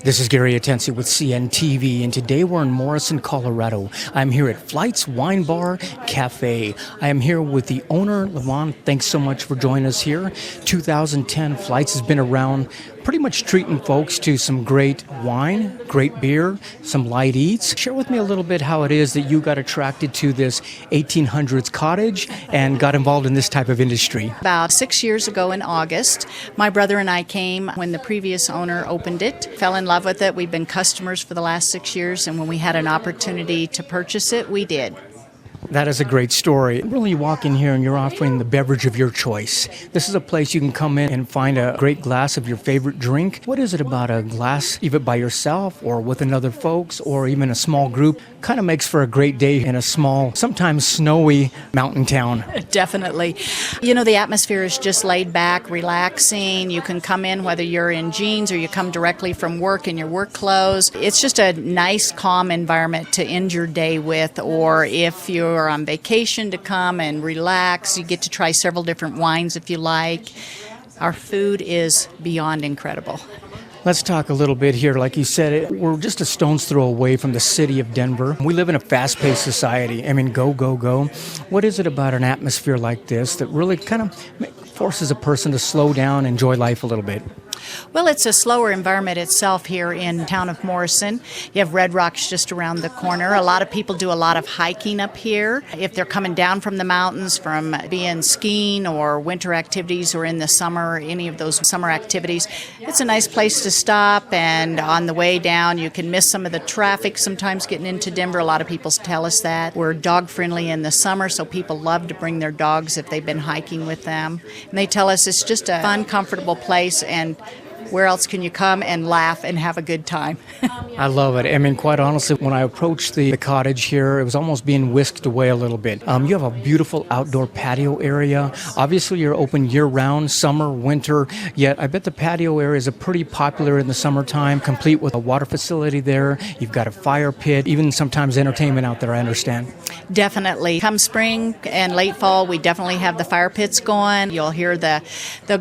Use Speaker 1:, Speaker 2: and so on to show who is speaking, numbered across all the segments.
Speaker 1: This is Gary Atensi with CNTV, and today we're in Morrison, Colorado. I'm here at Flights Wine Bar Cafe. I am here with the owner, Levon. Thanks so much for joining us here. 2010 Flights has been around pretty much treating folks to some great wine, great beer, some light eats. Share with me a little bit how it is that you got attracted to this 1800s cottage and got involved in this type of industry.
Speaker 2: About 6 years ago in August, my brother and I came when the previous owner opened it, fell in love with it. We've been customers for the last 6 years, and when we had an opportunity to purchase it, we did.
Speaker 1: That is a great story. Really, you walk in here and you're offering the beverage of your choice. This is a place you can come in and find a great glass of your favorite drink. What is it about a glass, even by yourself or with another folks or even a small group, kind of makes for a great day in a small, sometimes snowy mountain town?
Speaker 2: Definitely. You know, the atmosphere is just laid back, relaxing. You can come in whether you're in jeans or you come directly from work in your work clothes. It's just a nice, calm environment to end your day with, or if you're on vacation, to come and relax. You get to try several different wines if you like. Our food is beyond incredible.
Speaker 1: Let's talk a little bit here. Like you said, we're just a stone's throw away from the city of Denver. We live in a fast-paced society. I mean, go, go, go. What is it about an atmosphere like this that really kind of forces a person to slow down, enjoy life a little bit?
Speaker 2: Well, it's a slower environment itself here in town of Morrison. You have Red Rocks just around the corner. A lot of people do a lot of hiking up here. If they're coming down from the mountains from being skiing or winter activities, or in the summer, any of those summer activities, it's a nice place to stop. And on the way down, you can miss some of the traffic sometimes getting into Denver. A lot of people tell us that. We're dog friendly in the summer, so people love to bring their dogs if they've been hiking with them. And they tell us it's just a fun, comfortable place, and where else can you come and laugh and have a good time?
Speaker 1: I love it. I mean, quite honestly, when I approached the cottage here, it was almost being whisked away a little bit. You have a beautiful outdoor patio area. Obviously, you're open year-round, summer, winter, yet I bet the patio area is pretty popular in the summertime, complete with a water facility there. You've got a fire pit, even sometimes entertainment out there, I understand.
Speaker 2: Definitely. Come spring and late fall, we definitely have the fire pits going. You'll hear the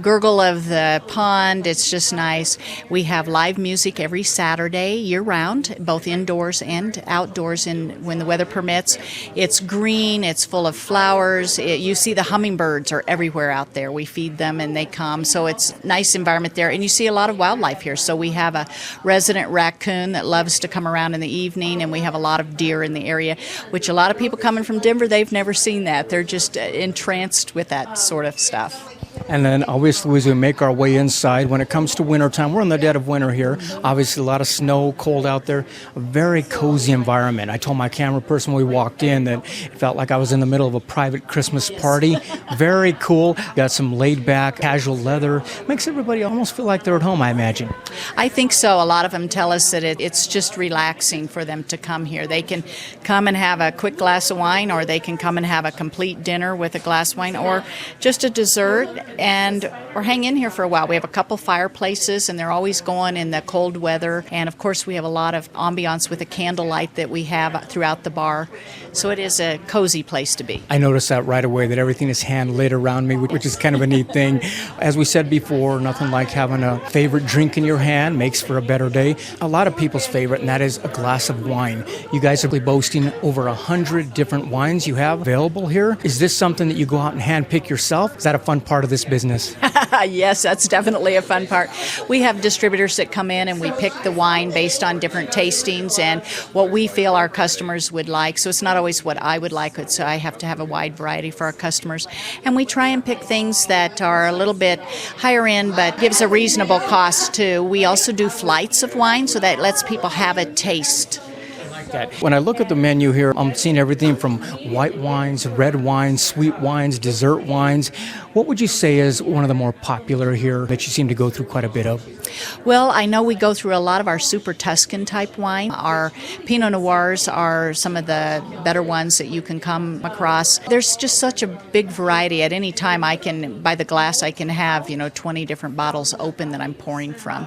Speaker 2: gurgle of the pond. It's just nice. We have live music every Saturday year-round, both indoors and outdoors when the weather permits. It's green. It's full of flowers. You see the hummingbirds are everywhere out there. We feed them and they come. So it's a nice environment there. And you see a lot of wildlife here. So we have a resident raccoon that loves to come around in the evening, and we have a lot of deer in the area, which a lot of people coming from Denver, they've never seen that. They're just entranced with that sort of stuff.
Speaker 1: And then obviously as we make our way inside, when it comes to wintertime, we're in the dead of winter here. Obviously a lot of snow, cold out there. A very cozy environment. I told my camera person when we walked in that it felt like I was in the middle of a private Christmas party. Very cool. Got some laid back, casual leather. Makes everybody almost feel like they're at home, I imagine.
Speaker 2: I think so. A lot of them tell us that it's just relaxing for them to come here. They can come and have a quick glass of wine, or they can come and have a complete dinner with a glass of wine, or just a dessert, or hang in here for a while. We have a couple fireplaces, and they're always going in the cold weather. And of course, we have a lot of ambiance with the candlelight that we have throughout the bar. So it is a cozy place to be.
Speaker 1: I noticed that right away, that everything is hand lit around me, which is kind of a neat thing. As we said before, nothing like having a favorite drink in your hand makes for a better day. A lot of people's favorite, and that is a glass of wine. You guys are boasting over 100 different wines you have available here. Is this something that you go out and hand pick yourself? Is that a fun part of this business?
Speaker 2: Yes, that's definitely a fun part. We have distributors that come in and we pick the wine based on different tastings and what we feel our customers would like. So it's not always what I would like, so I have to have a wide variety for our customers. And we try and pick things that are a little bit higher end but gives a reasonable cost too. We also do flights of wine, so that lets people have a taste.
Speaker 1: When I look at the menu here, I'm seeing everything from white wines, red wines, sweet wines, dessert wines. What would you say is one of the more popular here that you seem to go through quite a bit of?
Speaker 2: Well, I know we go through a lot of our super Tuscan type wine. Our Pinot Noirs are some of the better ones that you can come across. There's just such a big variety. At any time, by the glass, I can have 20 different bottles open that I'm pouring from.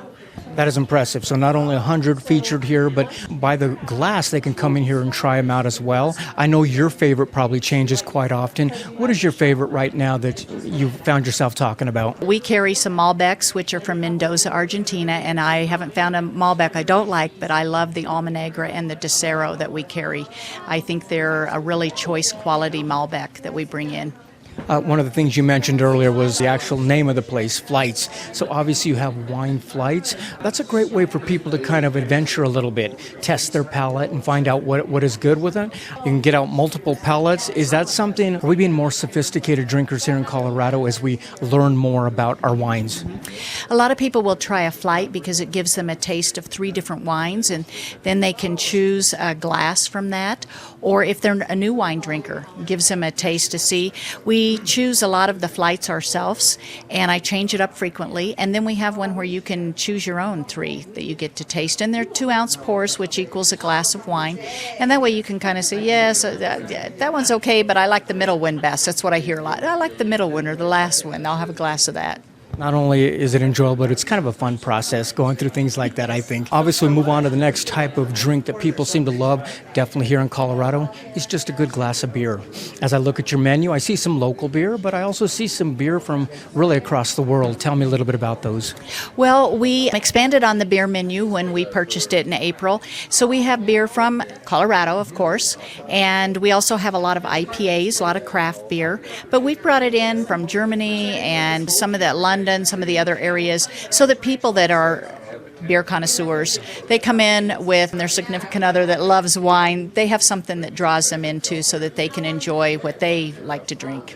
Speaker 1: That is impressive. So not only 100 featured here, but by the glass, they can come in here and try them out as well. I know your favorite probably changes quite often. What is your favorite right now that you found yourself talking about?
Speaker 2: We carry some Malbecs, which are from Mendoza, Argentina, and I haven't found a Malbec I don't like, but I love the Almanegra and the Desero that we carry. I think they're a really choice quality Malbec that we bring in.
Speaker 1: One of the things you mentioned earlier was the actual name of the place, Flights. So obviously you have Wine Flights. That's a great way for people to kind of adventure a little bit, test their palate and find out what is good with it. You can get out multiple palates. Is that something, are we being more sophisticated drinkers here in Colorado as we learn more about our wines?
Speaker 2: A lot of people will try a flight because it gives them a taste of 3 different wines, and then they can choose a glass from that. Or if they're a new wine drinker, gives them a taste to see. We choose a lot of the flights ourselves, and I change it up frequently. And then we have one where you can choose your own 3 that you get to taste. And they're 2-ounce pours, which equals a glass of wine. And that way you can kind of say, yes, that one's okay, but I like the middle one best. That's what I hear a lot. I like the middle one or the last one. I'll have a glass of that.
Speaker 1: Not only is it enjoyable, but it's kind of a fun process going through things like that, I think. Obviously, we move on to the next type of drink that people seem to love, definitely here in Colorado. It's just a good glass of beer. As I look at your menu, I see some local beer, but I also see some beer from really across the world. Tell me a little bit about those.
Speaker 2: Well, we expanded on the beer menu when we purchased it in April. So we have beer from Colorado, of course, and we also have a lot of IPAs, a lot of craft beer. But we've brought it in from Germany and some of that London, some of the other areas, so that people that are beer connoisseurs, they come in with their significant other that loves wine. They have something that draws them into so that they can enjoy what they like to drink.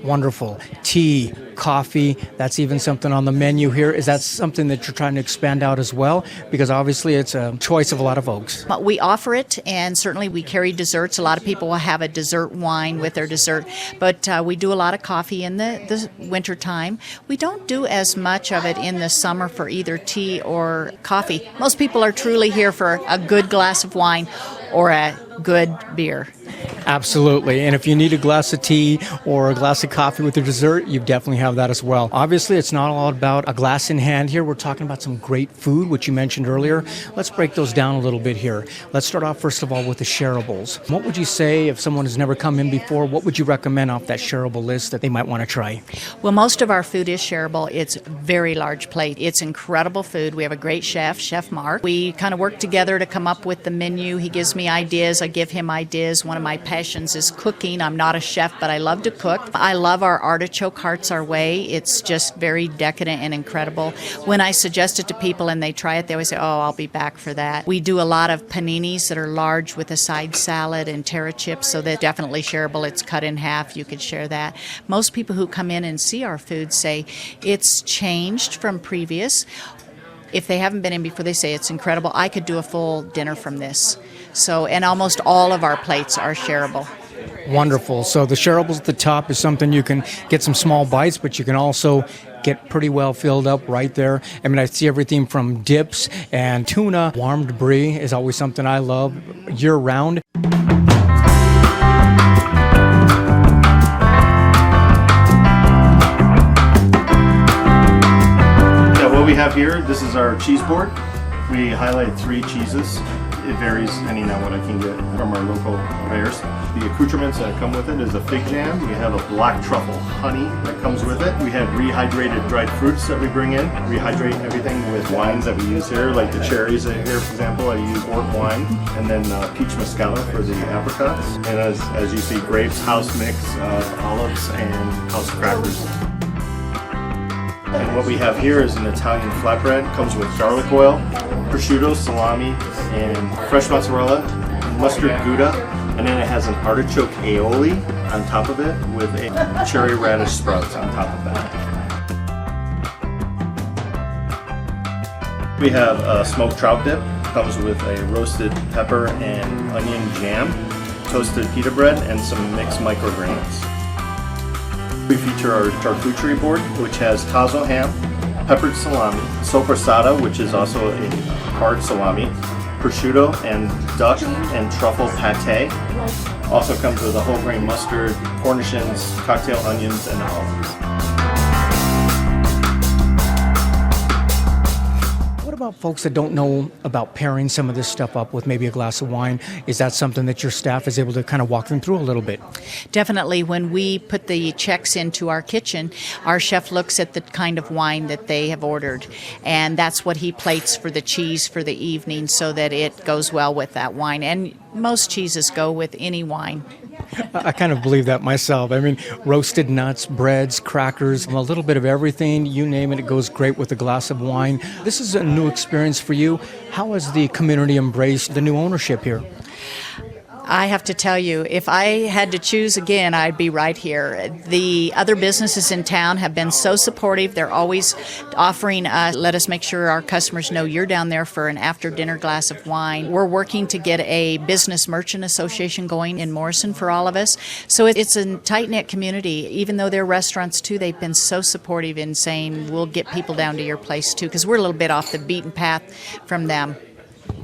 Speaker 1: Wonderful. Tea, coffee, that's even something on the menu here. Is that something that you're trying to expand out as well? Because obviously it's a choice of a lot of folks.
Speaker 2: We offer it, and certainly we carry desserts. A lot of people will have a dessert wine with their dessert, but we do a lot of coffee in the winter time. We don't do as much of it in the summer for either tea or coffee. Most people are truly here for a good glass of wine or a good beer.
Speaker 1: Absolutely. And if you need a glass of tea or a glass of coffee with your dessert, you definitely have that as well. Obviously, it's not all about a glass in hand here. We're talking about some great food, which you mentioned earlier. Let's break those down a little bit here. Let's start off, first of all, with the shareables. What would you say if someone has never come in before? What would you recommend off that shareable list that they might want to try?
Speaker 2: Well, most of our food is shareable. It's a very large plate. It's incredible food. We have a great chef, Chef Mark. We kind of work together to come up with the menu. He gives me ideas. I give him ideas. One of my passions is cooking. I'm not a chef, but I love to cook. I love our artichoke hearts our way. It's just very decadent and incredible. When I suggest it to people and they try it, they always say, oh, I'll be back for that. We do a lot of paninis that are large with a side salad and terra chips, so they're definitely shareable. It's cut in half. You could share that. Most people who come in and see our food say it's changed from previous. If they haven't been in before, they say it's incredible. I could do a full dinner from this. So, and almost all of our plates are shareable.
Speaker 1: Wonderful. So the shareables at the top is something you can get some small bites, but you can also get pretty well filled up right there. I mean, I see everything from dips and tuna. Warmed brie is always something I love year-round.
Speaker 3: What we have here, this is our cheese board. We highlight 3 cheeses. It varies depending on what I can get from our local purveyors. The accoutrements that come with it is a fig jam. We have a black truffle honey that comes with it. We have rehydrated dried fruits that we bring in. Rehydrate everything with wines that we use here, like the cherries here, for example. I use port wine, and then peach moscato for the apricots. And as you see, grapes, house mix of olives, and house crackers. And what we have here is an Italian flatbread. Comes with garlic oil, prosciutto, salami, and fresh mozzarella, mustard Gouda, and then it has an artichoke aioli on top of it with a cherry radish sprouts on top of that. We have a smoked trout dip. Comes with a roasted pepper and onion jam, toasted pita bread, and some mixed microgreens. We feature our charcuterie board, which has tazo ham, peppered salami, soppressata, which is also a hard salami, prosciutto and duck and truffle pate. Also comes with a whole grain mustard, cornichons, cocktail onions, and olives.
Speaker 1: about folks that don't know about pairing some of this stuff up with maybe a glass of wine? Is that something that your staff is able to kind of walk them through a little bit?
Speaker 2: Definitely. When we put the checks into our kitchen, our chef looks at the kind of wine that they have ordered, and that's what he plates for the cheese for the evening so that it goes well with that wine. And most cheeses go with any wine.
Speaker 1: I kind of believe that myself. I mean, roasted nuts, breads, crackers, a little bit of everything, you name it, it goes great with a glass of wine. This is a new experience for you. How has the community embraced the new ownership here?
Speaker 2: I have to tell you, if I had to choose again, I'd be right here. The other businesses in town have been so supportive. They're always offering us, let us make sure our customers know you're down there for an after-dinner glass of wine. We're working to get a business merchant association going in Morrison for all of us. So it's a tight-knit community. Even though they're restaurants too, they've been so supportive in saying, we'll get people down to your place too, because we're a little bit off the beaten path from them.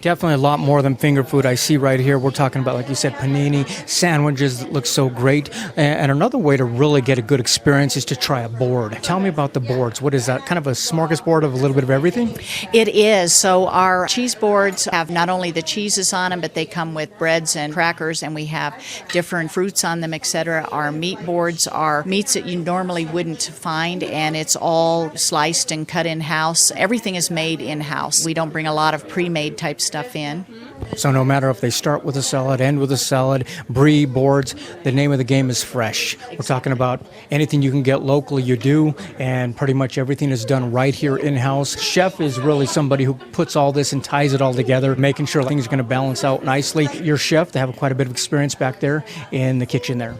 Speaker 1: Definitely a lot more than finger food. I see right here, we're talking about, like you said, panini, sandwiches that look so great. And another way to really get a good experience is to try a board. Tell me about the boards. What is that? Kind of a smorgasbord of a little bit of everything?
Speaker 2: It is. So our cheese boards have not only the cheeses on them, but they come with breads and crackers, and we have different fruits on them, etc. Our meat boards are meats that you normally wouldn't find, and it's all sliced and cut in-house. Everything is made in-house. We don't bring a lot of pre-made type stuff in.
Speaker 1: So no matter if they start with a salad, end with a salad, brie, boards, the name of the game is fresh. We're talking about anything you can get locally, you do, and pretty much everything is done right here in-house. Chef is really somebody who puts all this and ties it all together, making sure things are going to balance out nicely. Your chef, they have quite a bit of experience back there in the kitchen there.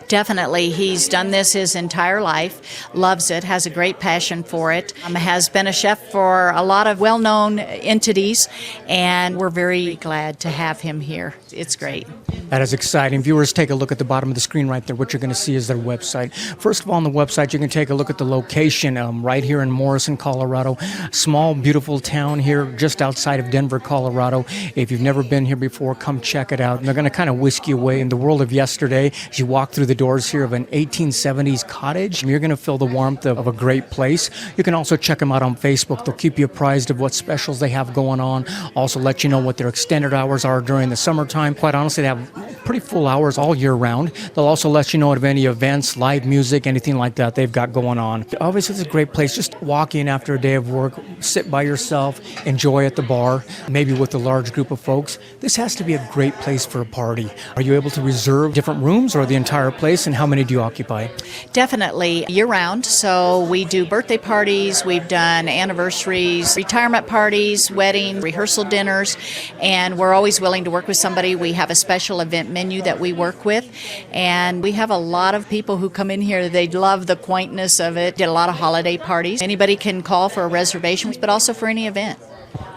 Speaker 2: Definitely. He's done this his entire life, loves it, has a great passion for it, has been a chef for a lot of well-known entities, and we're very glad to have him here. It's great.
Speaker 1: That is exciting. Viewers, take a look at the bottom of the screen right there. What you're going to see is their website. First of all, on the website, you can take a look at the location right here in Morrison, Colorado. Small, beautiful town here just outside of Denver, Colorado. If you've never been here before, come check it out. And they're going to kind of whisk you away in the world of yesterday as you walk through the doors here of an 1870s cottage. You're going to feel the warmth of a great place. You can also check them out on Facebook. They'll keep you apprised of what specials they have going on. Also let you know what their extended hours are during the summertime. Quite honestly, they have pretty full hours all year round. They'll also let you know of any events, live music, anything like that they've got going on. Obviously, it's a great place. Just walk in after a day of work, sit by yourself, enjoy at the bar, maybe with a large group of folks. This has to be a great place for a party. Are you able to reserve different rooms or the entire place, and how many do you occupy?
Speaker 2: Definitely year-round. So we do birthday parties, we've done anniversaries, retirement parties, weddings, rehearsal dinners, and we're always willing to work with somebody. We have a special event menu that we work with, and we have a lot of people who come in here. They love the quaintness of it. Did a lot of holiday parties. Anybody can call for a reservation, but also for any event.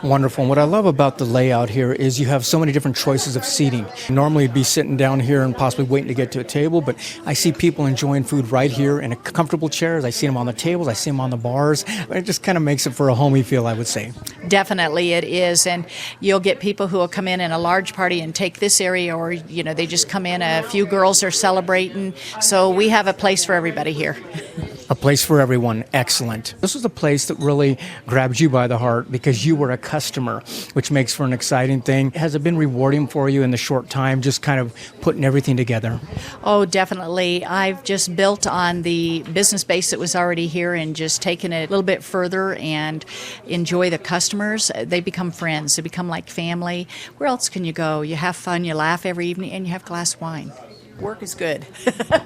Speaker 1: Wonderful. And what I love about the layout here is you have so many different choices of seating. Normally you'd be sitting down here and possibly waiting to get to a table, but I see people enjoying food right here in comfortable chairs. I see them on the tables. I see them on the bars. It just kind of makes it for a homey feel, I would say.
Speaker 2: Definitely it is. And you'll get people who will come in a large party and take this area, or, you know, they just come in, a few girls are celebrating. So we have a place for everybody here.
Speaker 1: A place for everyone. Excellent. This was a place that really grabbed you by the heart because you were a customer, which makes for an exciting thing. Has it been rewarding for you in the short time, just kind of putting everything together?
Speaker 2: Oh, definitely. I've just built on the business base that was already here and just taken it a little bit further and enjoy the customers. They become friends. They become like family. Where else can you go? You have fun, you laugh every evening, and you have a glass of wine. Work is good.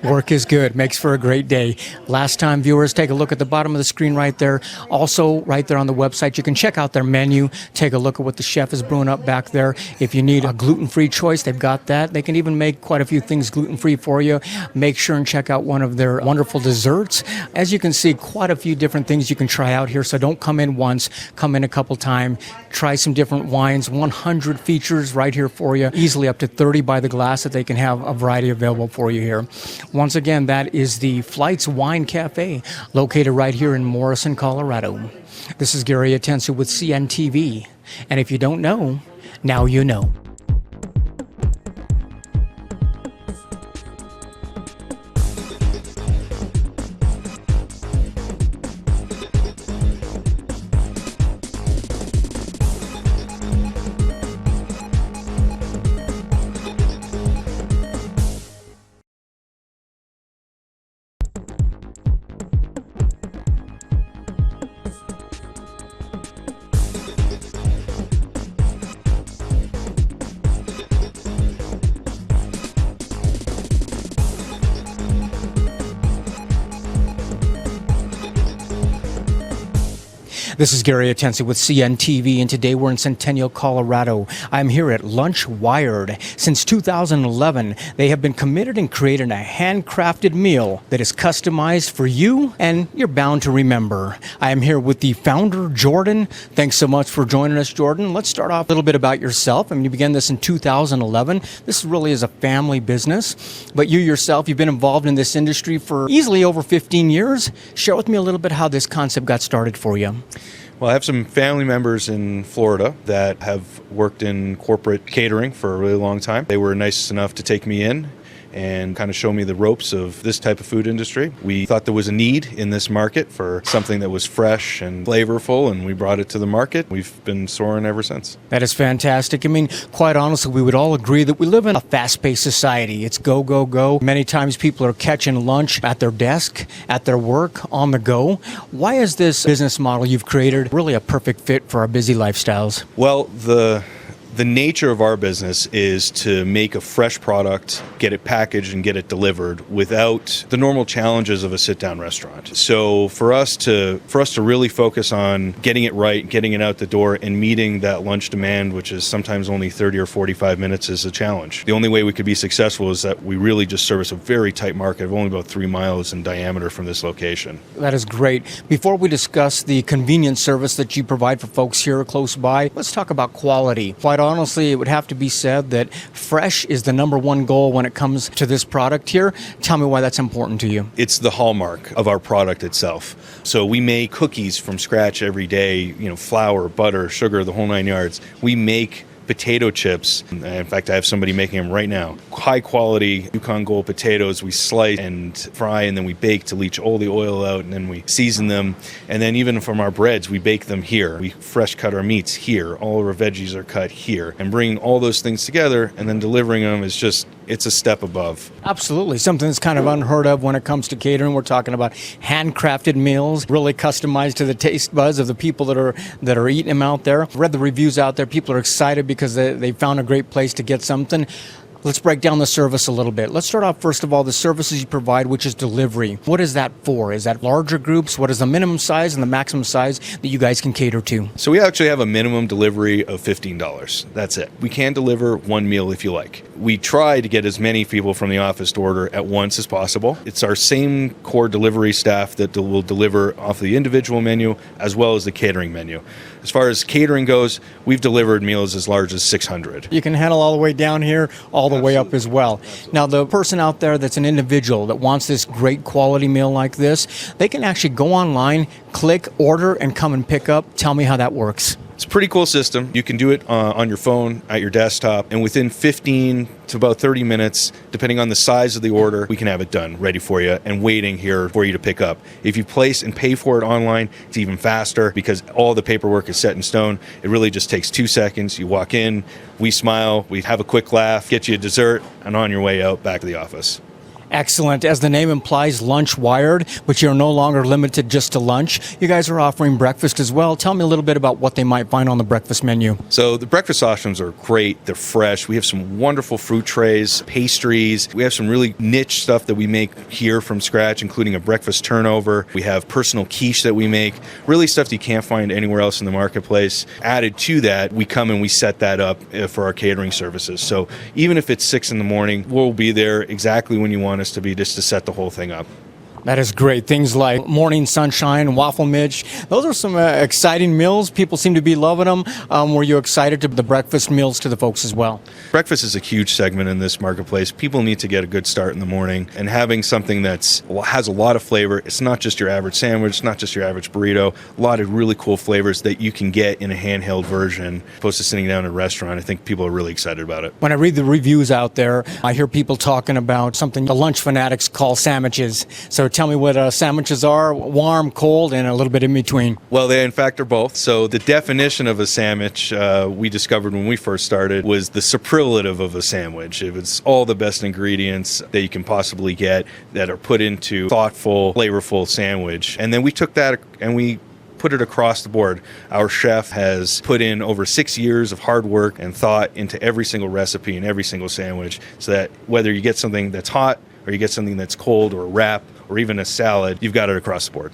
Speaker 1: Work is good. Makes for a great day. Last time, viewers, take a look at the bottom of the screen right there. Also, right there on the website, you can check out their menu. Take a look at what the chef is brewing up back there. If you need a gluten-free choice, they've got that. They can even make quite a few things gluten-free for you. Make sure and check out one of their wonderful desserts. As you can see, quite a few different things you can try out here. So don't come in once, come in a couple times. Try some different wines. 100 features right here for you. Easily up to 30 by the glass that they can have a variety available for you here. Once again, that is the Flights Wine Cafe, located right here in Morrison, Colorado. This is Gary Atensu with CNTV, and if you don't know, now you know. This is Gary Atensi with CNTV, and today we're in Centennial, Colorado. I'm here at Lunch Wired. Since 2011, they have been committed and created a handcrafted meal that is customized for you, and you're bound to remember. I am here with the founder, Jordan. Thanks so much for joining us, Jordan. Let's start off a little bit about yourself. I mean, you began this in 2011. This really is a family business, but you yourself, you've been involved in this industry for easily over 15 years. Share with me a little bit how this concept got started for you.
Speaker 4: Well, I have some family members in Florida that have worked in corporate catering for a really long time. They were nice enough to take me in and kind of show me the ropes of this type of food industry. We thought there was a need in this market for something that was fresh and flavorful, and we brought it to the market. We've been soaring ever since.
Speaker 1: That is fantastic. I mean, quite honestly, we would all agree that we live in a fast-paced society. It's go, go, go. Many times people are catching lunch at their desk, at their work, on the go. Why is this business model you've created really a perfect fit for our busy lifestyles?
Speaker 4: Well, the nature of our business is to make a fresh product, get it packaged and get it delivered without the normal challenges of a sit-down restaurant. So for us to really focus on getting it right, getting it out the door, and meeting that lunch demand, which is sometimes only 30 or 45 minutes, is a challenge. The only way we could be successful is that we really just service a very tight market of only about 3 miles in diameter from this location.
Speaker 1: That is great. Before we discuss the convenience service that you provide for folks here close by, let's talk about quality. Quite honestly, it would have to be said that fresh is the number one goal when it comes to this product here. Tell me why that's important to you.
Speaker 4: It's the hallmark of our product itself. So we make cookies from scratch every day, flour, butter, sugar, the whole 9 yards. We make potato chips. In fact, I have somebody making them right now. High quality Yukon Gold potatoes we slice and fry, and then we bake to leach all the oil out, and then we season them. And then even from our breads, we bake them here. We fresh cut our meats here. All of our veggies are cut here. And bringing all those things together and then delivering them is just, it's a step above.
Speaker 1: Absolutely. Something that's kind of unheard of when it comes to catering. We're talking about handcrafted meals, really customized to the taste buds of the people that are eating them out there. I've read the reviews out there. People are excited because they found a great place to get something. Let's break down the service a little bit. Let's start off, first of all, the services you provide, which is delivery. What is that for? Is that larger groups? What is the minimum size and the maximum size that you guys can cater to?
Speaker 4: So we actually have a minimum delivery of $15. That's it. We can deliver one meal if you like. We try to get as many people from the office to order at once as possible. It's our same core delivery staff that will deliver off the individual menu as well as the catering menu. As far as catering goes, we've delivered meals as large as 600.
Speaker 1: You can handle all the way down here, all the way up as well. Now, the person out there that's an individual that wants this great quality meal like this, they can actually go online, click, order, and come and pick up. Tell me how that works.
Speaker 4: It's a pretty cool system. You can do it on your phone, at your desktop, and within 15 to about 30 minutes, depending on the size of the order, we can have it done, ready for you, and waiting here for you to pick up. If you place and pay for it online, it's even faster because all the paperwork is set in stone. It really just takes 2 seconds. You walk in, we smile, we have a quick laugh, get you a dessert, and on your way out back to the office.
Speaker 1: Excellent. As the name implies, Lunch Wired, but you're no longer limited just to lunch. You guys are offering breakfast as well. Tell me a little bit about what they might find on the breakfast menu.
Speaker 4: So the breakfast options are great. They're fresh. We have some wonderful fruit trays, pastries. We have some really niche stuff that we make here from scratch, including a breakfast turnover. We have personal quiche that we make, really stuff that you can't find anywhere else in the marketplace. Added to that, we come and we set that up for our catering services. So even if it's 6 in the morning, we'll be there exactly when you want us to be, just to set the whole thing up.
Speaker 1: That is great. Things like Morning Sunshine, Waffle Midge. Those are some exciting meals. People seem to be loving them. Were you excited to the breakfast meals to the folks as well?
Speaker 4: Breakfast is a huge segment in this marketplace. People need to get a good start in the morning, and having something that has a lot of flavor. It's not just your average sandwich, it's not just your average burrito. A lot of really cool flavors that you can get in a handheld version, opposed to sitting down in a restaurant. I think people are really excited about it.
Speaker 1: When I read the reviews out there, I hear people talking about something the lunch fanatics call sandwiches. So tell me what sandwiches are, warm, cold, and a little bit in between.
Speaker 4: Well, they in fact are both. So the definition of a sandwich we discovered when we first started was the superlative of a sandwich. If it's all the best ingredients that you can possibly get that are put into thoughtful, flavorful sandwich. And then we took that and we put it across the board. Our chef has put in over 6 years of hard work and thought into every single recipe and every single sandwich, so that whether you get something that's hot or you get something that's cold or a wrap or even a salad, you've got it across the board.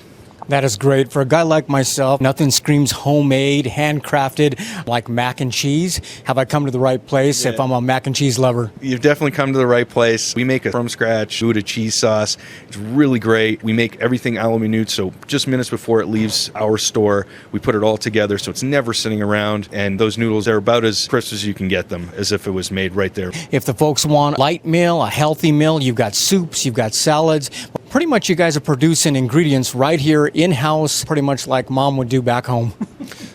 Speaker 1: That is great. For a guy like myself, nothing screams homemade, handcrafted like mac and cheese. Have I come to the right place if I'm a mac and cheese lover?
Speaker 4: You've definitely come to the right place. We make it from scratch, Gouda cheese sauce. It's really great. We make everything a la minute, so just minutes before it leaves our store, we put it all together so it's never sitting around. And those noodles are about as crisp as you can get them, as if it was made right there.
Speaker 1: If the folks want a light meal, a healthy meal, you've got soups, you've got salads. Pretty much you guys are producing ingredients right here in-house, pretty much like mom would do back home.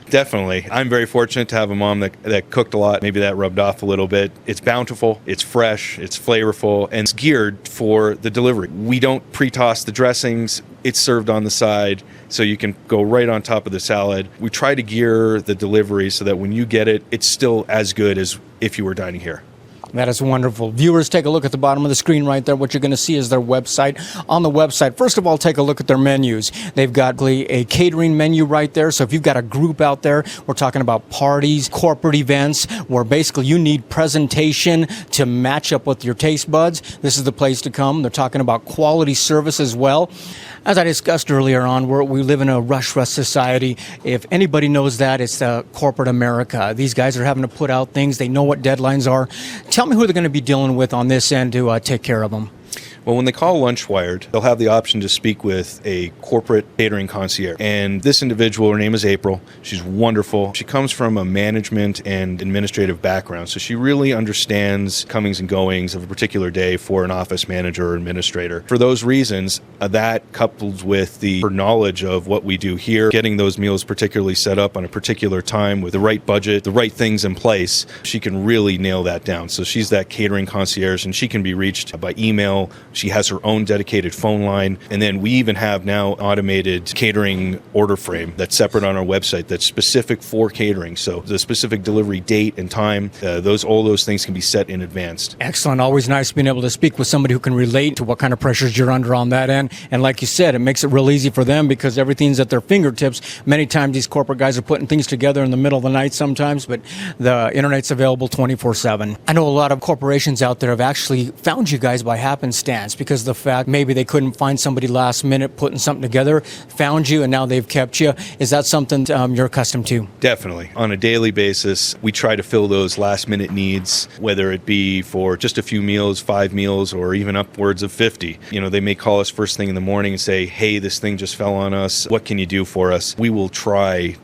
Speaker 4: Definitely. I'm very fortunate to have a mom that cooked a lot. Maybe that rubbed off a little bit. It's bountiful, it's fresh, it's flavorful, and it's geared for the delivery. We don't pre-toss the dressings. It's served on the side, so you can go right on top of the salad. We try to gear the delivery so that when you get it, it's still as good as if you were dining here.
Speaker 1: That is wonderful. Viewers, take a look at the bottom of the screen right there. What you're going to see is their website. On the website, first of all, take a look at their menus. They've got a catering menu right there. So if you've got a group out there, we're talking about parties, corporate events, where basically you need presentation to match up with your taste buds. This is the place to come. They're talking about quality service as well. As I discussed earlier on, we live in a rush society. If anybody knows that, it's corporate America. These guys are having to put out things. They know what deadlines are. Tell me who they're going to be dealing with on this end to take care of them.
Speaker 4: Well, when they call Lunch Wired, they'll have the option to speak with a corporate catering concierge. And this individual, her name is April. She's wonderful. She comes from a management and administrative background, so she really understands comings and goings of a particular day for an office manager or administrator. For those reasons, that coupled with her knowledge of what we do here, getting those meals particularly set up on a particular time with the right budget, the right things in place, she can really nail that down. So she's that catering concierge, and she can be reached by email. She has her own dedicated phone line. And then we even have now automated catering order frame that's separate on our website that's specific for catering. So the specific delivery date and time, all those things can be set in advance.
Speaker 1: Excellent. Always nice being able to speak with somebody who can relate to what kind of pressures you're under on that end. And like you said, it makes it real easy for them because everything's at their fingertips. Many times these corporate guys are putting things together in the middle of the night sometimes, but the internet's available 24/7. I know a lot of corporations out there have actually found you guys by happenstance because of the fact maybe they couldn't find somebody last minute putting something together, found you, and now they've kept you. Is that something you're accustomed to?
Speaker 4: Definitely. On a daily basis, we try to fill those last minute needs, whether it be for just a few meals, 5 meals, or even upwards of 50. They may call us first thing in the morning and say, hey, this thing just fell on us. What can you do for us? We will try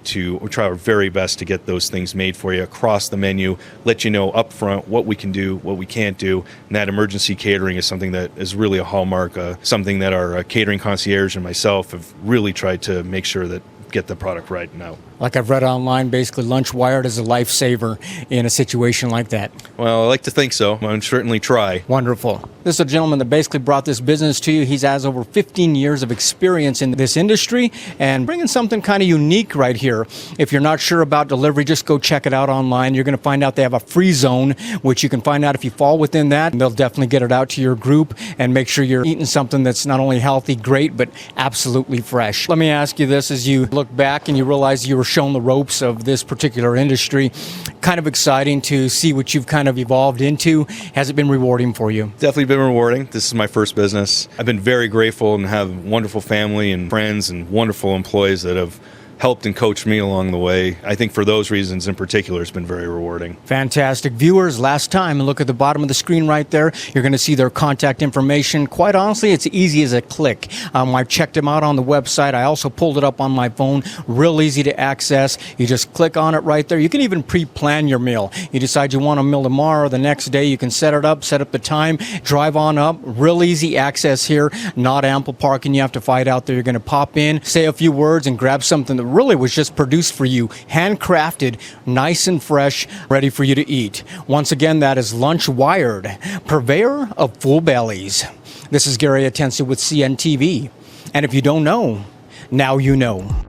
Speaker 4: our very best to get those things made for you across the menu, let you know up front what we can do, what we can't do. And that emergency catering is something that is really a hallmark, something that our catering concierge and myself have really tried to make sure that get the product right now.
Speaker 1: Like I've read online, basically Lunch Wired is a lifesaver in a situation like that.
Speaker 4: Well, I like to think so. I'll certainly try.
Speaker 1: Wonderful. This is a gentleman that basically brought this business to you. He has over 15 years of experience in this industry and bringing something kind of unique right here. If you're not sure about delivery, just go check it out online. You're going to find out they have a free zone, which you can find out if you fall within that. And they'll definitely get it out to your group and make sure you're eating something that's not only healthy, great, but absolutely fresh. Let me ask you this, as you look back and you realize you were shown the ropes of this particular industry, kind of exciting to see what you've kind of evolved into. Has it been rewarding for you?
Speaker 4: Definitely been rewarding. This is my first business. I've been very grateful and have wonderful family and friends and wonderful employees that have helped and coached me along the way. I think for those reasons in particular, it's been very rewarding.
Speaker 1: Fantastic. Viewers, last time, look at the bottom of the screen right there. You're going to see their contact information. Quite honestly, it's easy as a click. I've checked them out on the website. I also pulled it up on my phone. Real easy to access. You just click on it right there. You can even pre-plan your meal. You decide you want a meal tomorrow or the next day. You can set it up, set up the time, drive on up. Real easy access here. Not ample parking you have to fight out there. You're going to pop in, say a few words, and grab something that really was just produced for you, handcrafted, nice and fresh, ready for you to eat. Once again, that is Lunch Wired, purveyor of full bellies. This is Gary Atensi with CNTV. And if you don't know, now you know.